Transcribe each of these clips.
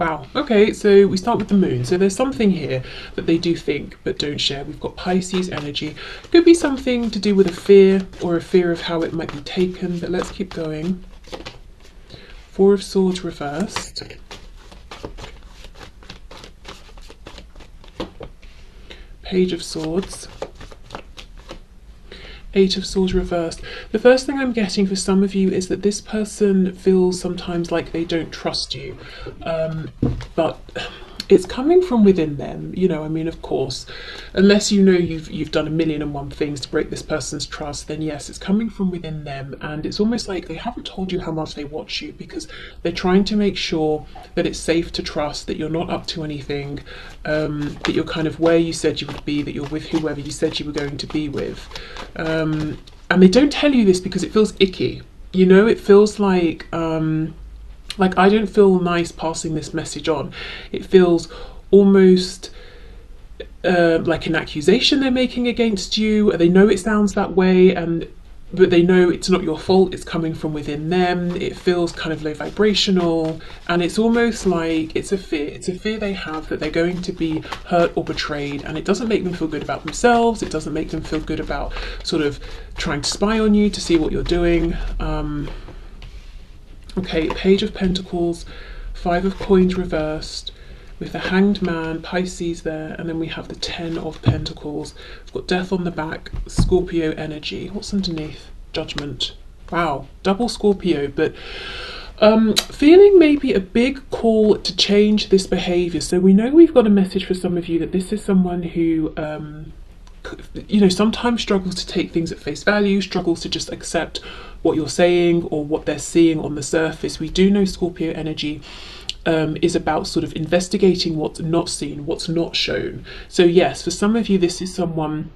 Wow. Okay, so we start with the moon. So there's something here that they do think but don't share. We've got Pisces energy. Could be something to do with a fear or a fear of how it might be taken, but let's keep going. Four of Swords reversed. Page of Swords. Eight of Swords reversed. The first thing I'm getting for some of you is that this person feels sometimes like they don't trust you, but it's coming from within them. You know, I mean, of course, unless you know you've done a million and one things to break this person's trust, then yes, it's coming from within them, and it's almost like they haven't told you how much they watch you because they're trying to make sure that it's safe to trust, that you're not up to anything, that you're kind of where you said you would be, that you're with whoever you said you were going to be with, and they don't tell you this because it feels icky. You know, it feels like I don't feel nice passing this message on. It feels almost like an accusation they're making against you. They know it sounds that way, but they know it's not your fault. It's coming from within them. It feels kind of low vibrational, and it's almost like it's a fear. It's a fear they have that they're going to be hurt or betrayed, and it doesn't make them feel good about themselves. It doesn't make them feel good about sort of trying to spy on you to see what you're doing. Okay, Page of Pentacles, Five of Coins reversed, with the Hanged Man, Pisces there, and then we have the Ten of Pentacles. We've got Death on the back, Scorpio energy. What's underneath? Judgment. Wow, double Scorpio, but feeling maybe a big call to change this behaviour. So we know we've got a message for some of you that this is someone who you know, sometimes struggles to take things at face value, struggles to just accept what you're saying or what they're seeing on the surface. We do know Scorpio energy is about sort of investigating what's not seen, what's not shown. So yes, for some of you, this is someone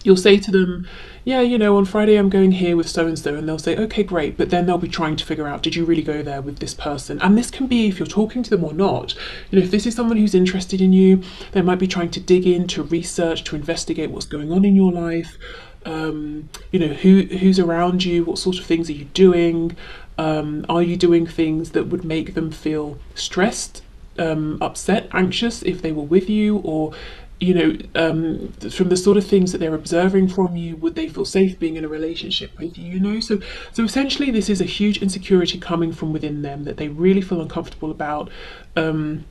you'll say to them, yeah, you know, on Friday I'm going here with so-and-so, and they'll say, okay, great, but then they'll be trying to figure out, did you really go there with this person? And this can be if you're talking to them or not. You know, if this is someone who's interested in you, they might be trying to dig in, to research, to investigate what's going on in your life. You know, who's around you, what sort of things are you doing? Are you doing things that would make them feel stressed, upset, anxious if they were with you? Or you know, from the sort of things that they're observing from you, would they feel safe being in a relationship with you? You know, so essentially this is a huge insecurity coming from within them that they really feel uncomfortable about, and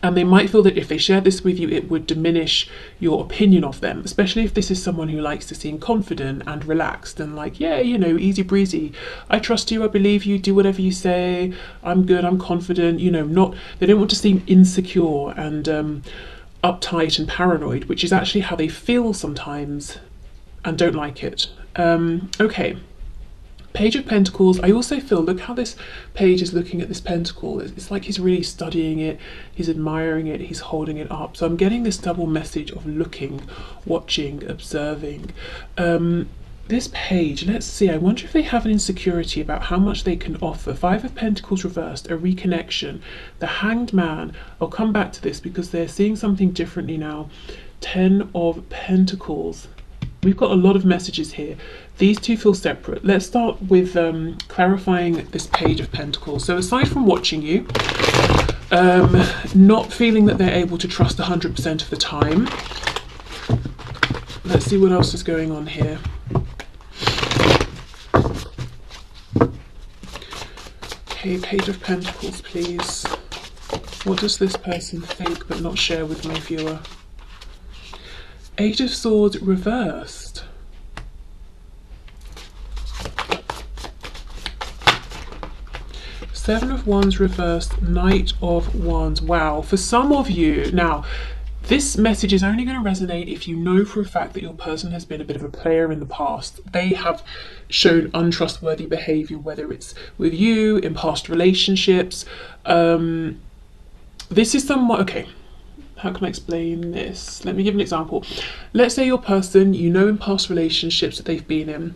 they might feel that if they share this with you, it would diminish your opinion of them, especially if this is someone who likes to seem confident and relaxed and like, yeah, you know, easy breezy. I trust you, I believe you, do whatever you say, I'm good, I'm confident, you know, they don't want to seem insecure and uptight and paranoid, which is actually how they feel sometimes and don't like it. Okay, Page of Pentacles. I also feel, look how this page is looking at this pentacle. It's like he's really studying it, he's admiring it, he's holding it up. So I'm getting this double message of looking, watching, observing. This page, let's see, I wonder if they have an insecurity about how much they can offer. Five of Pentacles reversed, a reconnection. The Hanged Man, I'll come back to this because they're seeing something differently now. Ten of Pentacles. We've got a lot of messages here. These two feel separate. Let's start with clarifying this Page of Pentacles. So aside from watching you, not feeling that they're able to trust 100% of the time, let's see what else is going on here. Okay, Page of Pentacles, please. What does this person think but not share with my viewer? Eight of Swords reversed. Seven of Wands reversed, Knight of Wands. Wow, for some of you, now, this message is only going to resonate if you know for a fact that your person has been a bit of a player in the past. They have shown untrustworthy behavior, whether it's with you, in past relationships. This is somewhat, okay, how can I explain this? Let me give an example. Let's say your person, you know in past relationships that they've been in,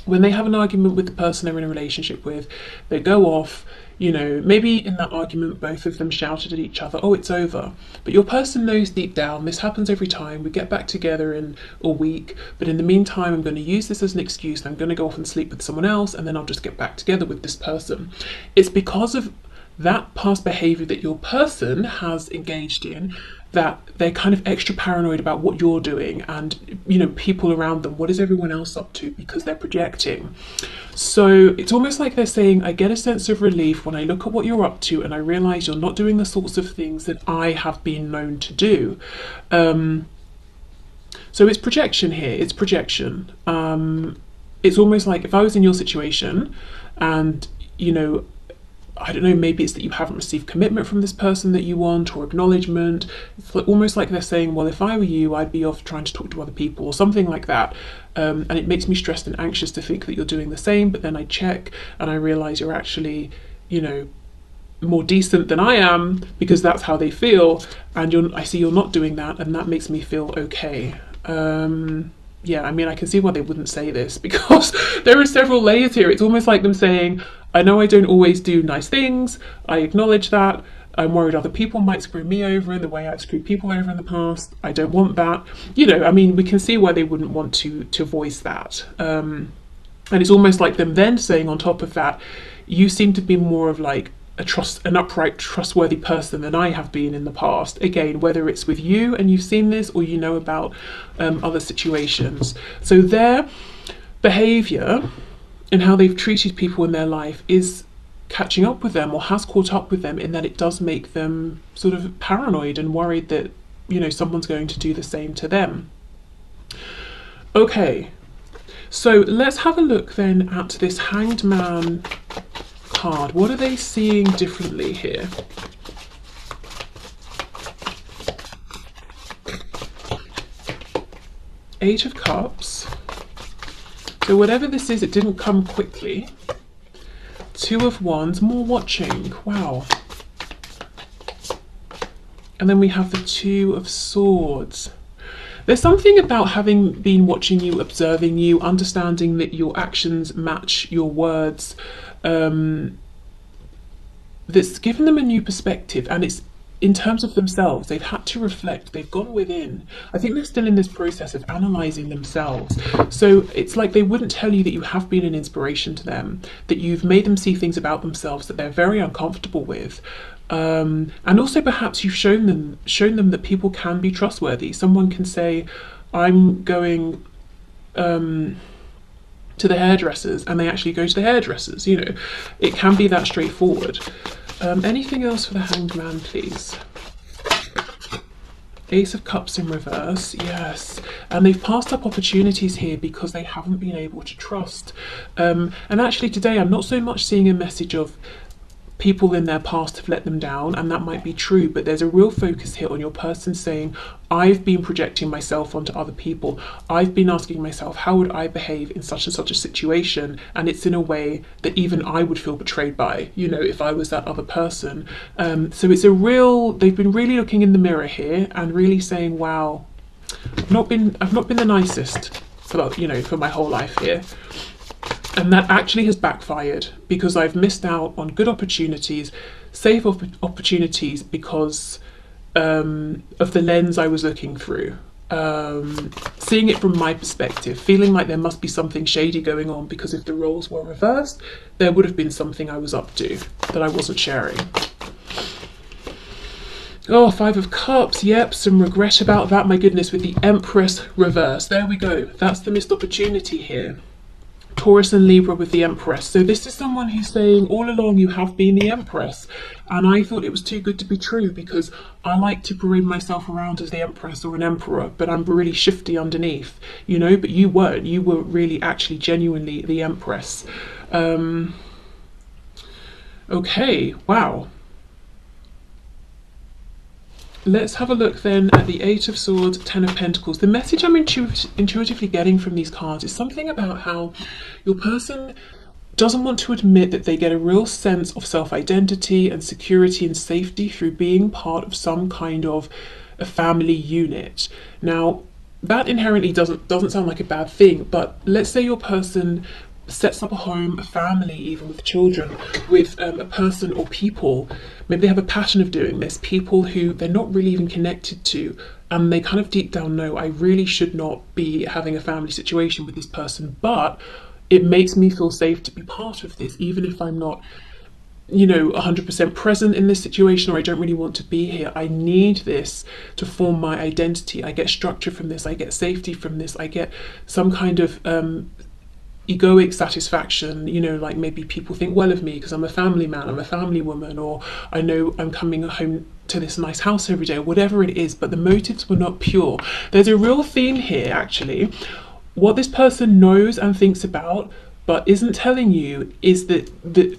when they have an argument with the person they're in a relationship with, they go off, you know, maybe in that argument both of them shouted at each other, oh, it's over. But your person knows deep down, this happens every time, we get back together in a week, but in the meantime I'm going to use this as an excuse, I'm going to go off and sleep with someone else, and then I'll just get back together with this person. It's because of that past behavior that your person has engaged in, that they're kind of extra paranoid about what you're doing and, you know, people around them. What is everyone else up to? Because they're projecting. So it's almost like they're saying, I get a sense of relief when I look at what you're up to and I realize you're not doing the sorts of things that I have been known to do. So it's projection here. It's projection. It's almost like if I was in your situation and, you know, I don't know, maybe it's that you haven't received commitment from this person that you want, or acknowledgement. It's like, almost like they're saying, well, if I were you, I'd be off trying to talk to other people or something like that. And it makes me stressed and anxious to think that you're doing the same, but then I check and I realise you're actually, you know, more decent than I am, because that's how they feel. And I see you're not doing that, and that makes me feel okay. Yeah, I mean, I can see why they wouldn't say this, because there are several layers here. It's almost like them saying, I know I don't always do nice things, I acknowledge that, I'm worried other people might screw me over in the way I've screwed people over in the past, I don't want that. You know, I mean, we can see why they wouldn't want to voice that. And it's almost like them then saying on top of that, you seem to be more of like an upright, trustworthy person than I have been in the past. Again, whether it's with you and you've seen this, or you know about other situations. So their behaviour and how they've treated people in their life is catching up with them, or has caught up with them, in that it does make them sort of paranoid and worried that, you know, someone's going to do the same to them. Okay, so let's have a look then at this Hanged Man card. What are they seeing differently here? Eight of Cups. So whatever this is, it didn't come quickly. Two of Wands, more watching. Wow. And then we have the Two of Swords. There's something about having been watching you, observing you, understanding that your actions match your words, that's given them a new perspective, and it's in terms of themselves. They've had to reflect, they've gone within. I think they're still in this process of analysing themselves. So it's like they wouldn't tell you that you have been an inspiration to them, that you've made them see things about themselves that they're very uncomfortable with. And also perhaps you've shown them that people can be trustworthy. Someone can say, I'm going to the hairdressers, and they actually go to the hairdressers. You know, it can be that straightforward. Anything else for the Hanged Man, please? Ace of Cups in reverse, yes. And they've passed up opportunities here because they haven't been able to trust. And actually today I'm not so much seeing a message of people in their past have let them down, and that might be true, but there's a real focus here on your person saying, I've been projecting myself onto other people. I've been asking myself, how would I behave in such and such a situation? And it's in a way that even I would feel betrayed by, you know, if I was that other person. So it's they've been really looking in the mirror here and really saying, wow, I've not been the nicest for my whole life here. And that actually has backfired, because I've missed out on good opportunities, safe opportunities, because of the lens I was looking through. Seeing it from my perspective, feeling like there must be something shady going on, because if the roles were reversed, there would have been something I was up to that I wasn't sharing. Oh, Five of Cups, yep, some regret about that, my goodness, with the Empress reverse. There we go, that's the missed opportunity here. Taurus and Libra with the Empress. So this is someone who's saying, all along you have been the Empress, and I thought it was too good to be true, because I like to parade myself around as the Empress or an Emperor, but I'm really shifty underneath, you know, but you weren't. You were really actually genuinely the Empress. Okay, wow. Let's have a look then at the Eight of Swords, Ten of Pentacles. The message I'm intuitively getting from these cards is something about how your person doesn't want to admit that they get a real sense of self-identity and security and safety through being part of some kind of a family unit. Now, that inherently doesn't sound like a bad thing, but let's say your person sets up a home, a family, even with children, with a person or people. Maybe they have a passion of doing this, people who they're not really even connected to, and they kind of deep down know, I really should not be having a family situation with this person, but it makes me feel safe to be part of this, even if I'm not 100% present in this situation, or I don't really want to be here. I need this to form my identity. I get structure from this, I get safety from this, I get some kind of egoic satisfaction, like maybe people think well of me because I'm a family man, I'm a family woman, or I know I'm coming home to this nice house every day, whatever it is, but the motives were not pure. There's a real theme here, actually. What this person knows and thinks about but isn't telling you is that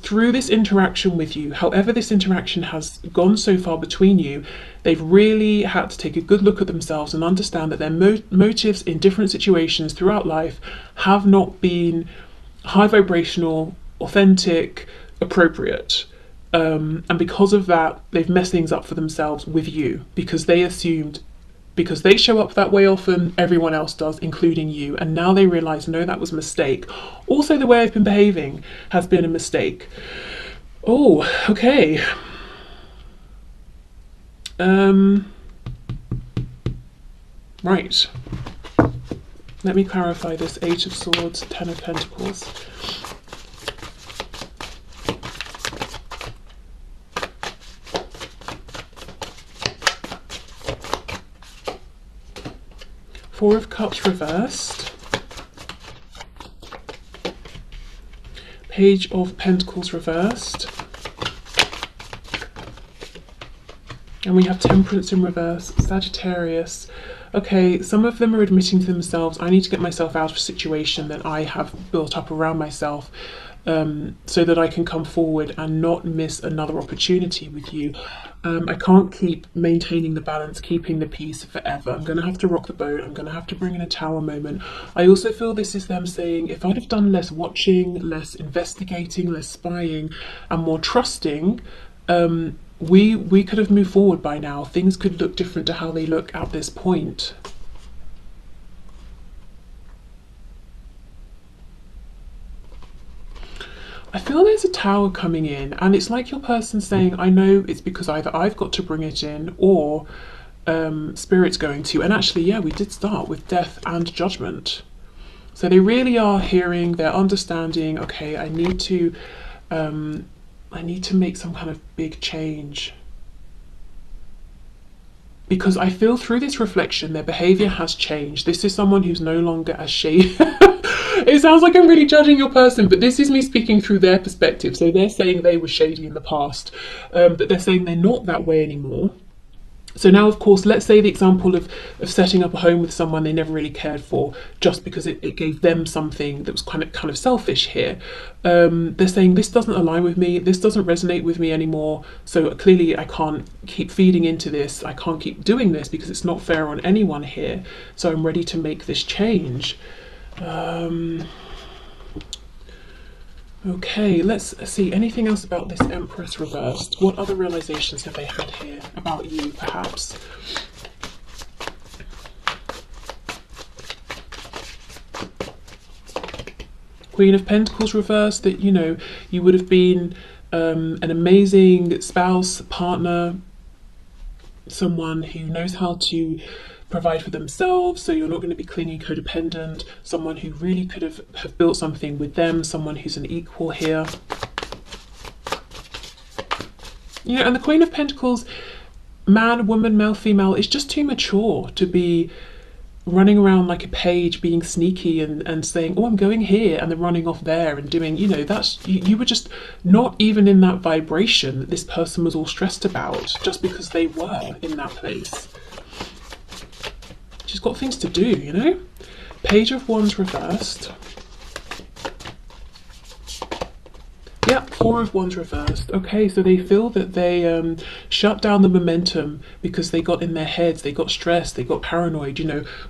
through this interaction with you, however this interaction has gone so far between you, they've really had to take a good look at themselves and understand that their motives in different situations throughout life have not been high vibrational, authentic, appropriate. And because of that, they've messed things up for themselves with you, because they assumed because they show up that way often, everyone else does, including you. And now they realize, no, that was a mistake. Also, the way I've been behaving has been a mistake. Oh, okay. Right. Let me clarify this. 8 of Swords, 10 of Pentacles. Four of Cups reversed. Page of Pentacles reversed. And we have Temperance in reverse, Sagittarius. Okay, some of them are admitting to themselves, I need to get myself out of a situation that I have built up around myself, so that I can come forward and not miss another opportunity with you. I can't keep maintaining the balance, keeping the peace forever. I'm going to have to rock the boat. I'm going to have to bring in a tower moment. I also feel this is them saying, if I'd have done less watching, less investigating, less spying, and more trusting, we could have moved forward by now. Things could look different to how they look at this point. I feel there's a tower coming in, and it's like your person saying, I know it's because either I've got to bring it in or Spirit's going to. And actually, yeah, we did start with Death and Judgment. So they really are hearing, they're understanding, okay, I need to make some kind of big change. Because I feel through this reflection, their behavior has changed. This is someone who's no longer as shady. It sounds like I'm really judging your person, but this is me speaking through their perspective. So they're saying they were shady in the past, but they're saying they're not that way anymore. So now, of course, let's say the example of setting up a home with someone they never really cared for, just because it gave them something that was kind of selfish here. They're saying this doesn't align with me, this doesn't resonate with me anymore, so clearly I can't keep feeding into this, I can't keep doing this because it's not fair on anyone here, so I'm ready to make this change. Okay, let's see, anything else about this Empress reversed? What other realizations have they had here about you, perhaps? Queen of Pentacles reversed, that, you would have been an amazing spouse, partner, someone who knows how to provide for themselves, so you're not going to be clingy, codependent, someone who really could have built something with them, someone who's an equal here. And the Queen of Pentacles, man, woman, male, female, is just too mature to be running around like a page, being sneaky and saying, oh, I'm going here, and then running off there and doing, that's, you were just not even in that vibration that this person was all stressed about, just because they were in that place. She's got things to do, Page of Wands reversed. Yep, Four of Wands reversed. Okay, so they feel that they shut down the momentum because they got in their heads, they got stressed, they got paranoid,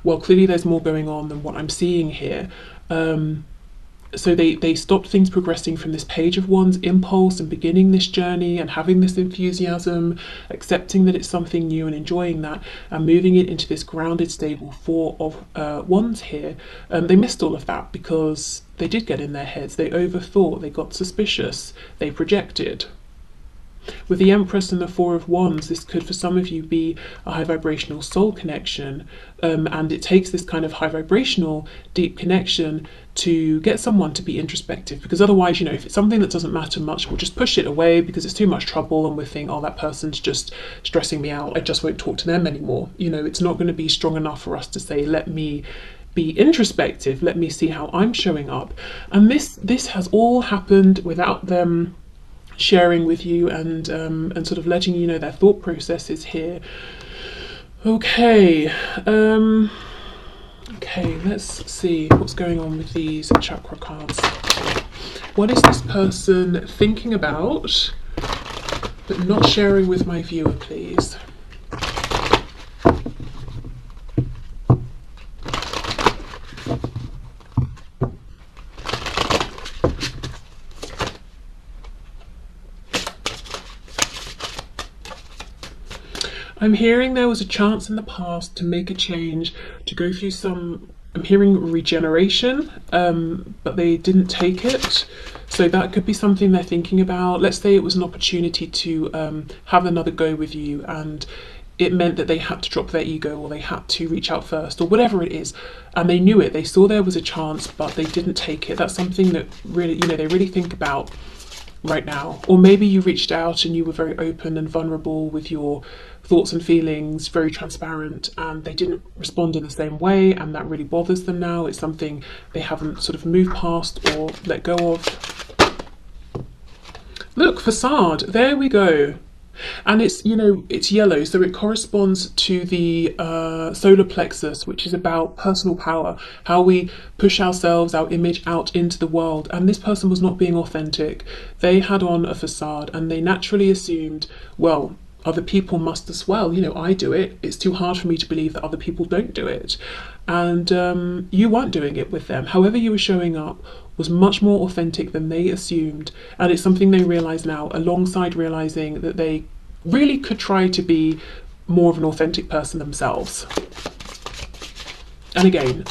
well, clearly there's more going on than what I'm seeing here. So they stopped things progressing from this Page of Wands impulse and beginning this journey and having this enthusiasm, accepting that it's something new and enjoying that, and moving it into this grounded, stable Four of Wands here. They missed all of that because they did get in their heads, they overthought, they got suspicious, they projected. With the Empress and the Four of Wands, this could for some of you be a high vibrational soul connection, and it takes this kind of high vibrational deep connection to get someone to be introspective, because otherwise, you know, if it's something that doesn't matter much, we'll just push it away because it's too much trouble, and we'll think, oh, that person's just stressing me out, I just won't talk to them anymore. You know, it's not going to be strong enough for us to say, let me be introspective, let me see how I'm showing up. And this has all happened without them sharing with you and sort of letting you know their thought processes here. Okay, okay, let's see what's going on with these chakra cards. What is this person thinking about but not sharing with my viewer, please? I'm hearing there was a chance in the past to make a change, to go through some, I'm hearing regeneration, but they didn't take it. So that could be something they're thinking about. Let's say it was an opportunity to have another go with you, and it meant that they had to drop their ego, or they had to reach out first, or whatever it is. And they knew it, they saw there was a chance, but they didn't take it. That's something that really, you know, they really think about right now. Or maybe you reached out and you were very open and vulnerable with your thoughts and feelings, very transparent, and they didn't respond in the same way, and that really bothers them now. It's something they haven't sort of moved past or let go of. Look, facade, there we go. And it's, you know, it's yellow, so it corresponds to the solar plexus, which is about personal power, how we push ourselves, our image out into the world. And this person was not being authentic. They had on a facade, and they naturally assumed, well, other people must as well. You know, I do it. It's too hard for me to believe that other people don't do it. And you weren't doing it with them. However you were showing up was much more authentic than they assumed. And it's something they realise now, alongside realising that they really could try to be more of an authentic person themselves. And again,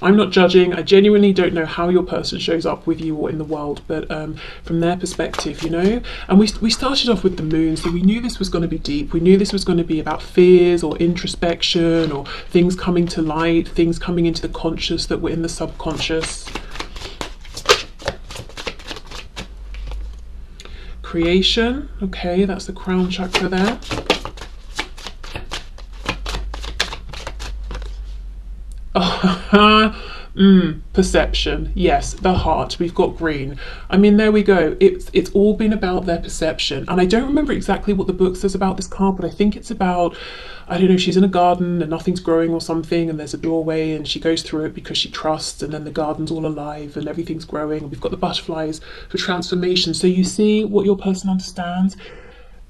I'm not judging. I genuinely don't know how your person shows up with you or in the world, but from their perspective, you know. And we started off with the moon, so we knew this was going to be deep. We knew this was going to be about fears or introspection or things coming to light, things coming into the conscious that were in the subconscious. Creation, okay, that's the crown chakra there. Perception, yes, the heart, we've got green. I mean, there we go. It's all been about their perception. And I don't remember exactly what the book says about this card, but I think it's about, I don't know, she's in a garden and nothing's growing or something, and there's a doorway and she goes through it because she trusts, and then the garden's all alive and everything's growing, and we've got the butterflies for transformation. So you see what your person understands.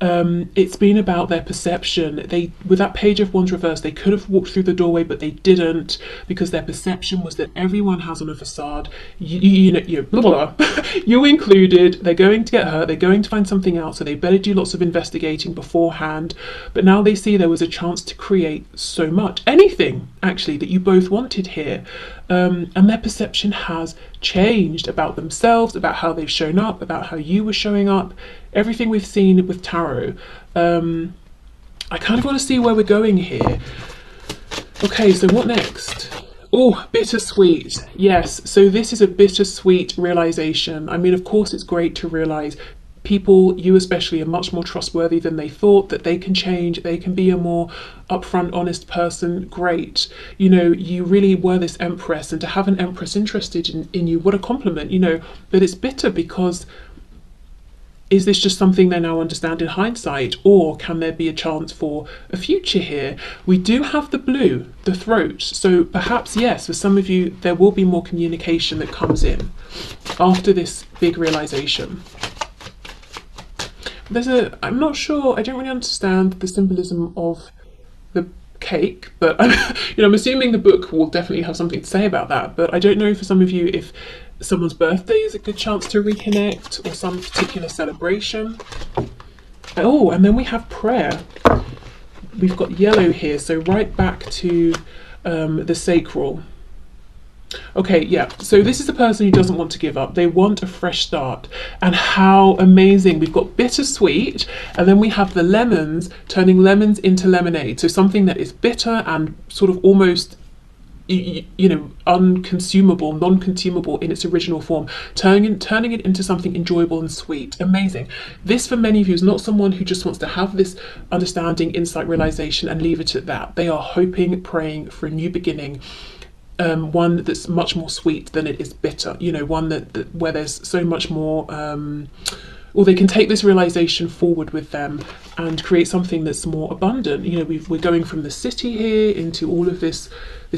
It's been about their perception. They, with that Page of Wands reversed, they could have walked through the doorway, but they didn't, because their perception was that everyone has on a facade. You know, blah, blah, blah. You included. They're going to get hurt. They're going to find something out. So they better do lots of investigating beforehand. But now they see there was a chance to create so much, anything actually that you both wanted here. And their perception has changed about themselves, about how they've shown up, about how you were showing up. Everything we've seen with tarot. I kind of want to see where we're going here. Okay, so what next? Oh, bittersweet. Yes, so this is a bittersweet realization. I mean, of course, it's great to realize people, you especially, are much more trustworthy than they thought, that they can change, they can be a more upfront, honest person. Great. You know, you really were this empress, and to have an empress interested in you, what a compliment, you know. But it's bitter because, is this just something they now understand in hindsight, or can there be a chance for a future here? We do have the blue, the throat, so perhaps, yes, for some of you, there will be more communication that comes in after this big realization. I'm not sure, I don't really understand the symbolism of the cake, but you know, I'm assuming the book will definitely have something to say about that. But I don't know for some of you if someone's birthday is a good chance to reconnect, or some particular celebration. Oh, and then we have prayer. We've got yellow here, so right back to the sacral. Okay, yeah. So this is a person who doesn't want to give up. They want a fresh start. And how amazing. We've got bittersweet, and then we have the lemons, turning lemons into lemonade. So something that is bitter and sort of almost unconsumable, non-consumable in its original form, turning it into something enjoyable and sweet. Amazing. This, for many of you, is not someone who just wants to have this understanding, insight, realization and leave it at that. They are hoping, praying for a new beginning, one that's much more sweet than it is bitter, one that where there's so much more, or they can take this realization forward with them and create something that's more abundant. We're going from the city here into all of this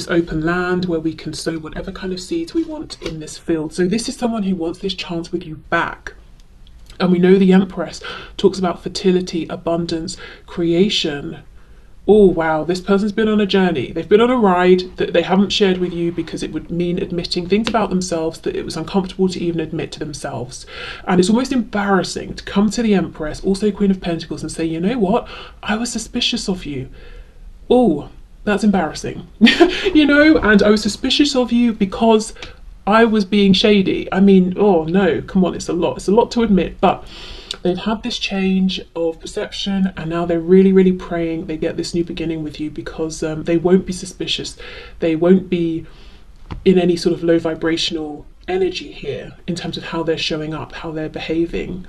open land where we can sow whatever kind of seeds we want in this field. So this is someone who wants this chance with you back. And we know the Empress talks about fertility, abundance, creation. Oh wow, this person's been on a journey. They've been on a ride that they haven't shared with you because it would mean admitting things about themselves that it was uncomfortable to even admit to themselves. And it's almost embarrassing to come to the Empress, also Queen of Pentacles, and say, you know what, I was suspicious of you. Oh, that's embarrassing. And I was suspicious of you because I was being shady. I mean, oh no, come on, it's a lot to admit, but they've had this change of perception and now they're really, really praying they get this new beginning with you because they won't be suspicious. They won't be in any sort of low vibrational energy here in terms of how they're showing up, how they're behaving.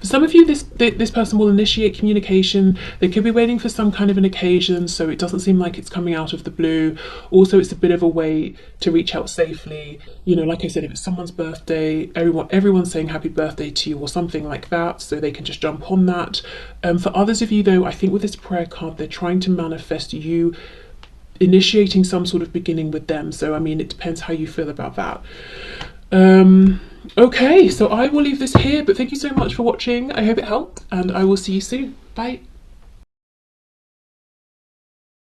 For some of you, this person will initiate communication. They could be waiting for some kind of an occasion, so it doesn't seem like it's coming out of the blue. Also, it's a bit of a way to reach out safely. Like I said, if it's someone's birthday, everyone's saying happy birthday to you or something like that, so they can just jump on that. For others of you, though, I think with this prayer card, they're trying to manifest you initiating some sort of beginning with them. So, I mean, it depends how you feel about that. Okay, so I will leave this here, but thank you so much for watching. I hope it helped, and I will see you soon. Bye.